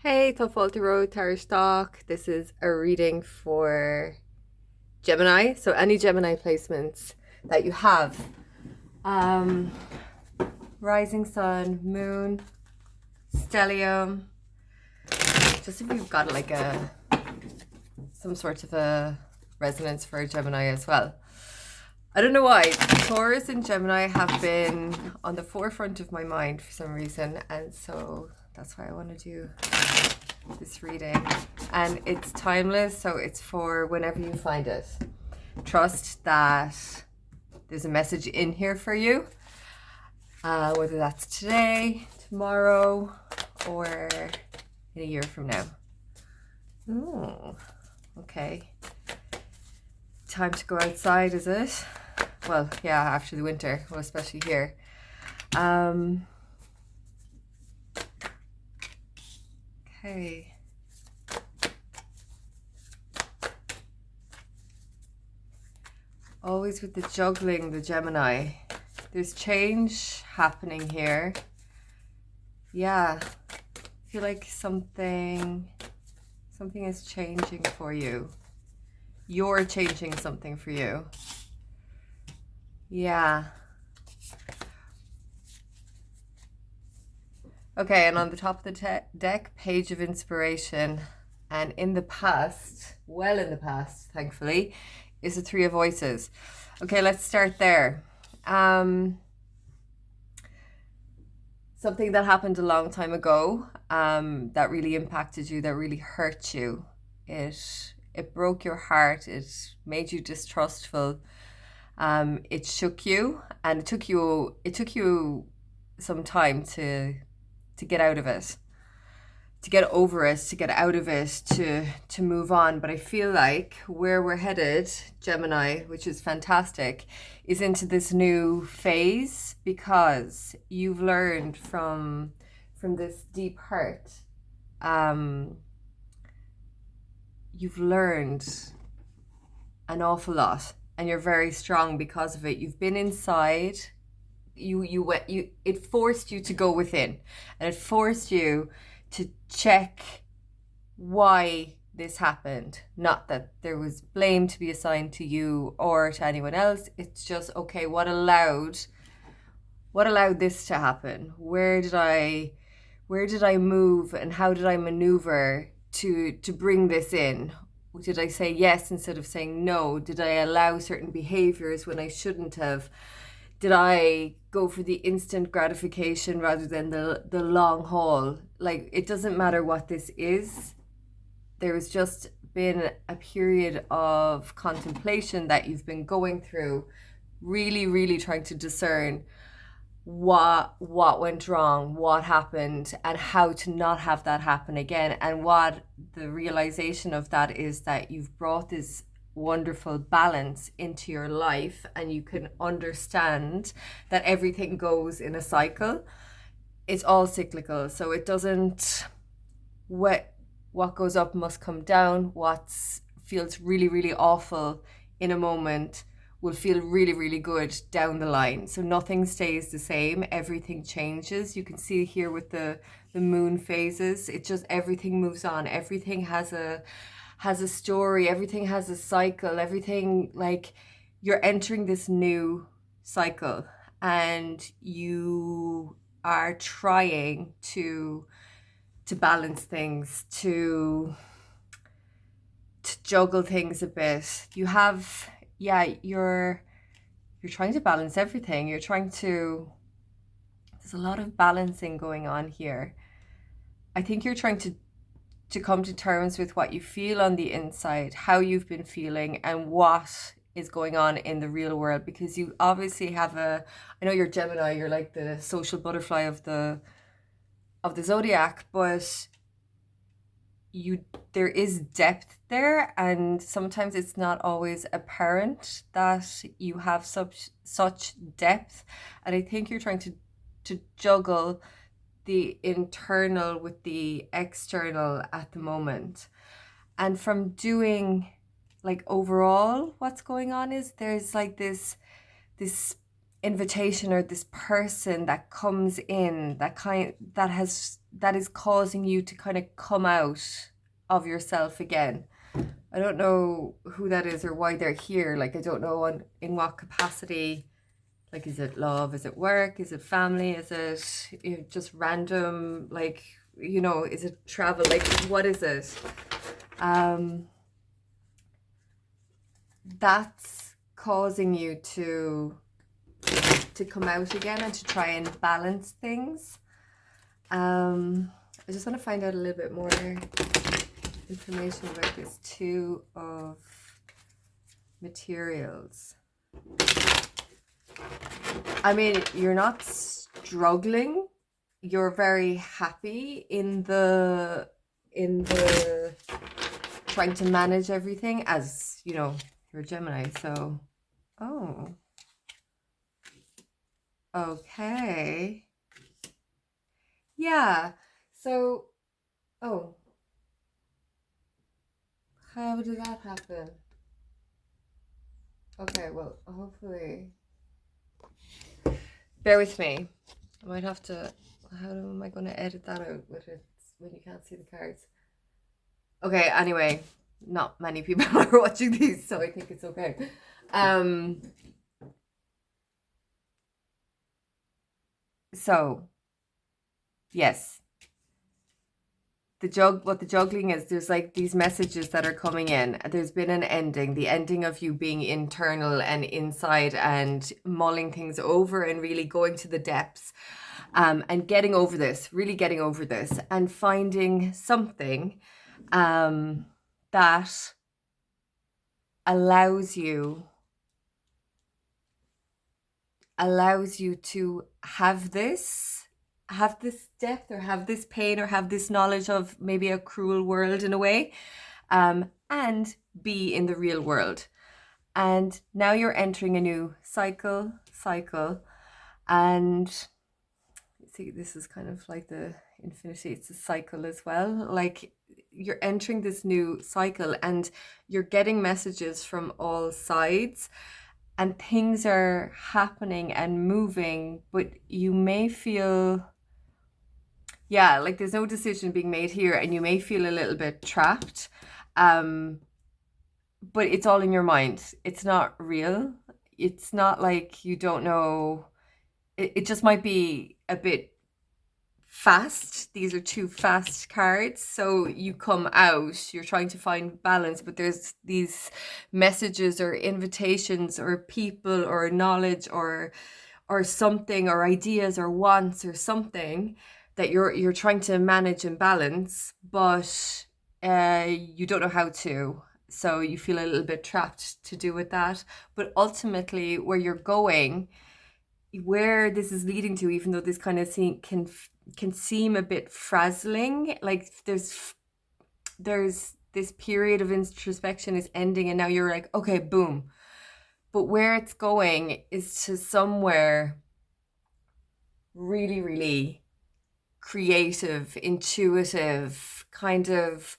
Hey, Tá Road Tarot Stock. This is a reading for Gemini. So any Gemini placements that you have. Um, Rising Sun, Moon, Stellium. Just if you've got like some sort of a resonance for a Gemini as well. I don't know why. Taurus and Gemini have been on the forefront of my mind for some reason, and so that's why I want to do this reading. And it's timeless, so it's for whenever you find it. Trust that there's a message in here for you, whether that's today, tomorrow, or in a year from now. Oh, okay. Time to go outside, is it? Well, yeah, after the winter, well, especially here. Okay. Always with the juggling, the Gemini. There's change happening here. Yeah. I feel like something is changing for you. You're changing something for you. Yeah. Okay, and on the top of the deck, Page of Inspiration. And in the past, well in the past, thankfully, is the Three of Voices. Okay, let's start there. Something that happened a long time ago that really impacted you, that really hurt you. It broke your heart. It made you distrustful. It shook you, and it took you some time to get out of it, to get over it, to get out of it, to move on. But I feel like where we're headed, Gemini, which is fantastic, is into this new phase because you've learned from this deep hurt. You've learned an awful lot, and you're very strong because of it. You've been inside. It forced you to go within, and it forced you to check why this happened. Not that there was blame to be assigned to you or to anyone else. It's just, okay, what allowed this to happen? Where did I move, and how did I maneuver to bring this in? Did I say yes instead of saying no? Did I allow certain behaviors when I shouldn't have? Did I go for the instant gratification rather than the long haul? Like, it doesn't matter what this is. There has just been a period of contemplation that you've been going through, really, really trying to discern what went wrong, what happened, and how to not have that happen again. And what the realization of that is that you've brought this wonderful balance into your life, and you can understand that everything goes in a cycle. It's all cyclical, so it doesn't, what goes up must come down. What feels really, really awful in a moment will feel really, really good down the line. So nothing stays the same, everything changes. You can see here with the moon phases, it just, everything moves on. Everything has a story, everything has a cycle, everything, like, you're entering this new cycle, and you are trying to balance things, to juggle things a bit. You have, yeah, you're trying to balance everything. There's a lot of balancing going on here. I think you're trying to come to terms with what you feel on the inside, how you've been feeling, and what is going on in the real world. Because you obviously have I know you're Gemini, you're like the social butterfly of the zodiac, but there is depth there, and sometimes it's not always apparent that you have such depth. And I think you're trying to juggle the internal with the external at the moment. And from doing, like, overall, what's going on is there's like this invitation, or this person that comes in that has that is causing you to kind of come out of yourself again. I don't know who that is or why they're here. Like, I don't know in what capacity. Like, is it love? Is it work? Is it family? Is it just random? Like, is it travel? Like, what is it? That's causing you to come out again and to try and balance things. I just want to find out a little bit more information about this Two of Materials. I mean, you're not struggling. You're very happy in the trying to manage everything, as you're a Gemini. So, oh, okay. Yeah. So, oh, how did that happen? Okay, well, hopefully. Bear with me. I might have to. How am I going to edit that out with it when you can't see the cards? Okay, anyway, not many people are watching these, so I think it's okay. So, yes. What the juggling is, there's like these messages that are coming in. There's been an ending, the ending of you being internal and inside and mulling things over and really going to the depths, and getting over this, really getting over this, and finding something that allows you to have this depth, or have this pain, or have this knowledge of maybe a cruel world in a way, and be in the real world. And now you're entering a new cycle, and see, this is kind of like the infinity, it's a cycle as well. Like, you're entering this new cycle and you're getting messages from all sides, and things are happening and moving, but you may feel, like there's no decision being made here, and you may feel a little bit trapped, but it's all in your mind. It's not real. It's not like you don't know. It just might be a bit fast. These are two fast cards, so you come out, you're trying to find balance, but there's these messages or invitations or people or knowledge or something, or ideas or wants or something that you're trying to manage and balance, but you don't know how to. So you feel a little bit trapped to do with that. But ultimately, where you're going, where this is leading to, even though this kind of can seem a bit frazzling, like there's this period of introspection is ending, and now you're like, okay, boom. But where it's going is to somewhere really, really creative, intuitive, kind of,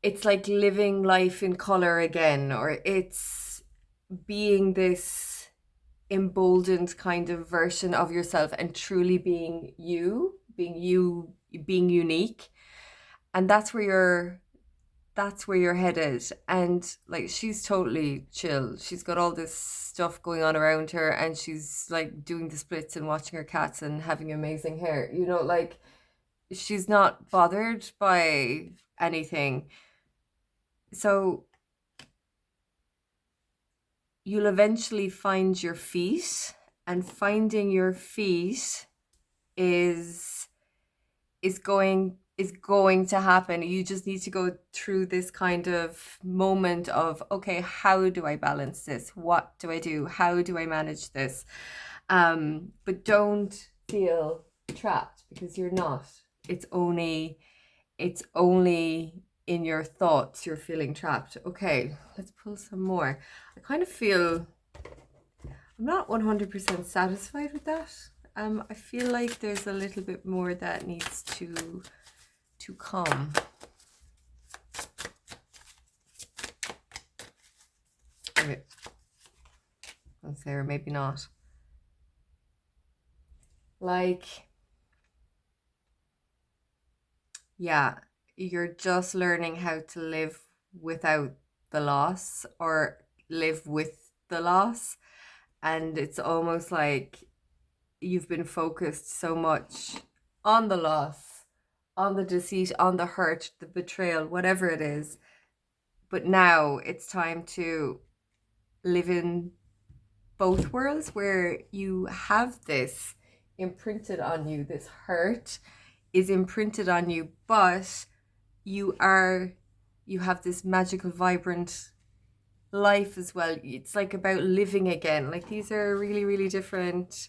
it's like living life in color again, or it's being this emboldened kind of version of yourself and truly being being unique. And that's where you're headed. And like, she's totally chill. She's got all this stuff going on around her, and she's like doing the splits and watching her cats and having amazing hair, like she's not bothered by anything. So you'll eventually find your feet, and finding your feet is going to happen. You just need to go through this kind of moment of, okay, how do I balance this? What do I do? How do I manage this? But don't feel trapped, because you're not. It's only in your thoughts you're feeling trapped. Okay, let's pull some more. I kind of feel I'm not 100% satisfied with that. I feel like there's a little bit more that needs to come. Okay. Let's say, or maybe not. Like, Yeah, you're just learning how to live without the loss or live with the loss. And it's almost like you've been focused so much on the loss, on the deceit, on the hurt, the betrayal, whatever it is. But now it's time to live in both worlds where you have this imprinted on you, this hurt is imprinted on you, but you are you have this magical vibrant life as well. It's like about living again. Like these are really, really different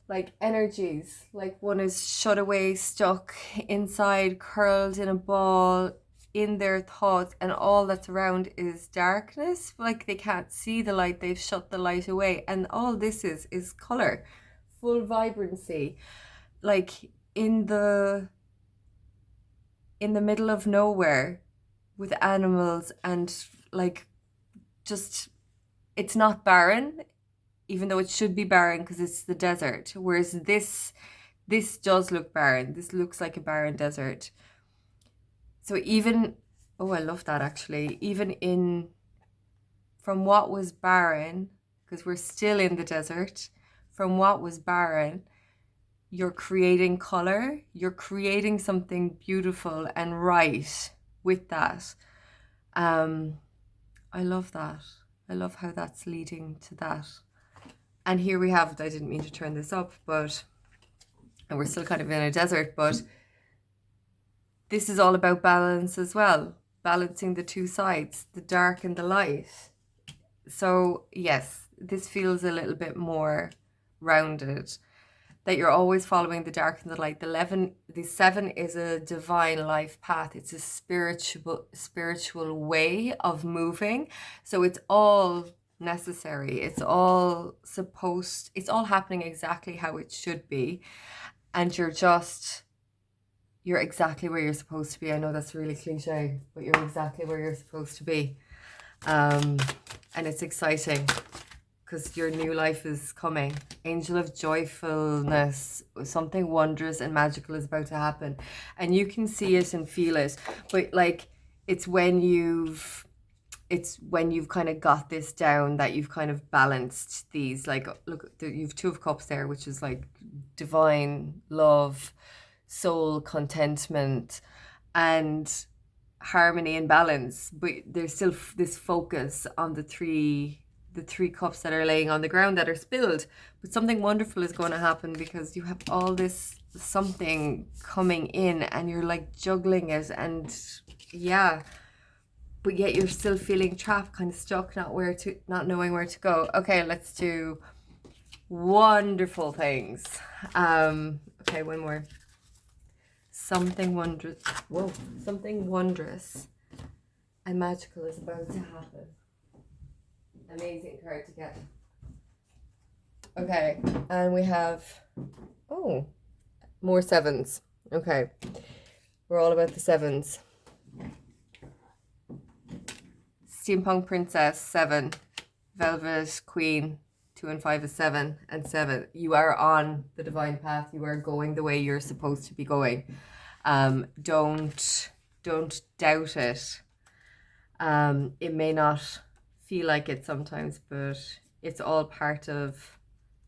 like energies. Like one is shut away, stuck inside, curled in a ball in their thoughts, and all that's around is darkness. Like they can't see the light, they've shut the light away. And all this is color, full vibrancy. Like in the middle of nowhere with animals and like just it's not barren, even though it should be barren because it's the desert, whereas this does look barren. This looks like a barren desert. So even, oh, I love that actually, even in from what was barren, because we're still in the desert, from what was barren, you're creating color, you're creating something beautiful and right with that. I love that. I love how that's leading to that. And here we have, I didn't mean to turn this up, but, and we're still kind of in a desert, but this is all about balance as well, balancing the two sides, the dark and the light. So yes, this feels a little bit more rounded, that you're always following the dark and the light. The 7 is a divine life path. It's a spiritual way of moving. So it's all necessary. It's all happening exactly how it should be. And you're exactly where you're supposed to be. I know that's really cliche, but you're exactly where you're supposed to be. And it's exciting because your new life is coming. Angel of joyfulness, something wondrous and magical is about to happen. And you can see it and feel it. But like, it's when you've kind of got this down that you've kind of balanced these. Like, look, you've 2 of Cups there, which is like divine love, soul contentment, and harmony and balance. But there's still this focus on the three cups that are laying on the ground that are spilled. But something wonderful is going to happen because you have all this something coming in and you're like juggling it, and yeah, but yet you're still feeling trapped, kind of stuck, not knowing where to go. Okay, let's do wonderful things. Okay, one more. Something wondrous. Whoa, something wondrous and magical is about to happen. Amazing card to get. Okay, and we have, oh, more 7s. Okay, we're all about the 7s. Steampunk Princess, 7. Velvet Queen, 2 and 5 is 7, and 7. You are on the divine path. You are going the way you're supposed to be going. Don't doubt it. It may not feel like it sometimes, but it's all part of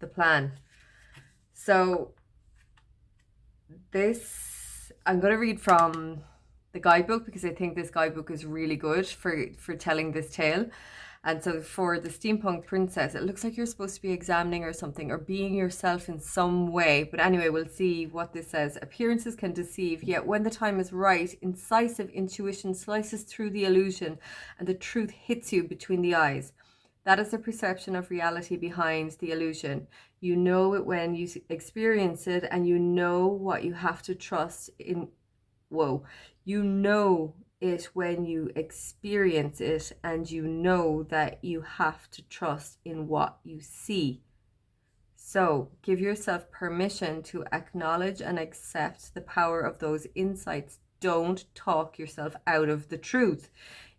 the plan. So this, I'm going to read from the guidebook because I think this guidebook is really good for telling this tale. And so for the Steampunk Princess, it looks like you're supposed to be examining or something, or being yourself in some way. But anyway, we'll see what this says. Appearances can deceive, yet when the time is right, incisive intuition slices through the illusion and the truth hits you between the eyes. That is the perception of reality behind the illusion. You know it when you experience it, and you know what you have to trust in. Whoa. You know it when you experience it, and you know that you have to trust in what you see. So give yourself permission to acknowledge and accept the power of those insights. Don't talk yourself out of the truth.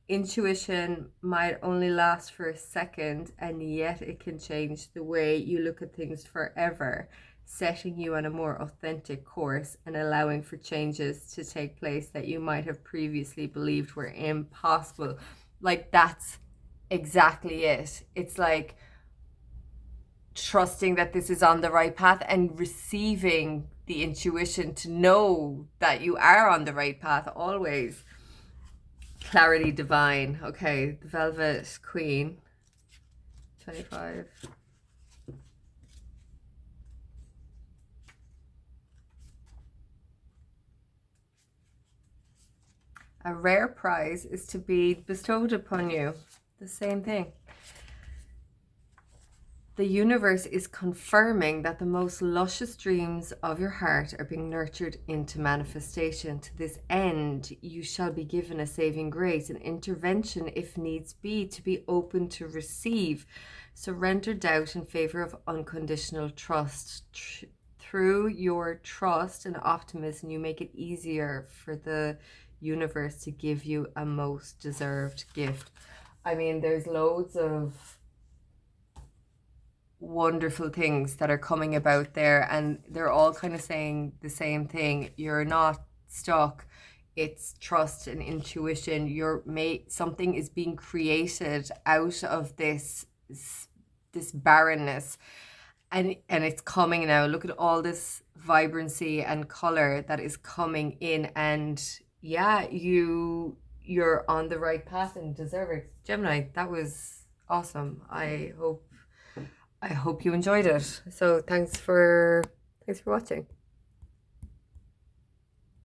Intuition might only last for a second, and yet it can change the way you look at things forever. setting you on a more authentic course and allowing for changes to take place that you might have previously believed were impossible. Like, that's exactly it. It's like trusting that this is on the right path and receiving the intuition to know that you are on the right path always. Clarity divine. Okay, the Velvet Queen. 25. A rare prize is to be bestowed upon you. The same thing. The universe is confirming that the most luscious dreams of your heart are being nurtured into manifestation. To this end, you shall be given a saving grace, an intervention if needs be, to be open to receive. Surrender doubt in favor of unconditional trust. Through your trust and optimism, you make it easier for the universe to give you a most deserved gift. I mean, there's loads of wonderful things that are coming about there, and they're all kind of saying the same thing. You're not stuck. It's trust and intuition. Something is being created out of this barrenness, and it's coming now. Look at all this vibrancy and color that is coming in, and yeah, you're on the right path and deserve it. Gemini, that was awesome. I hope you enjoyed it. So thanks for watching.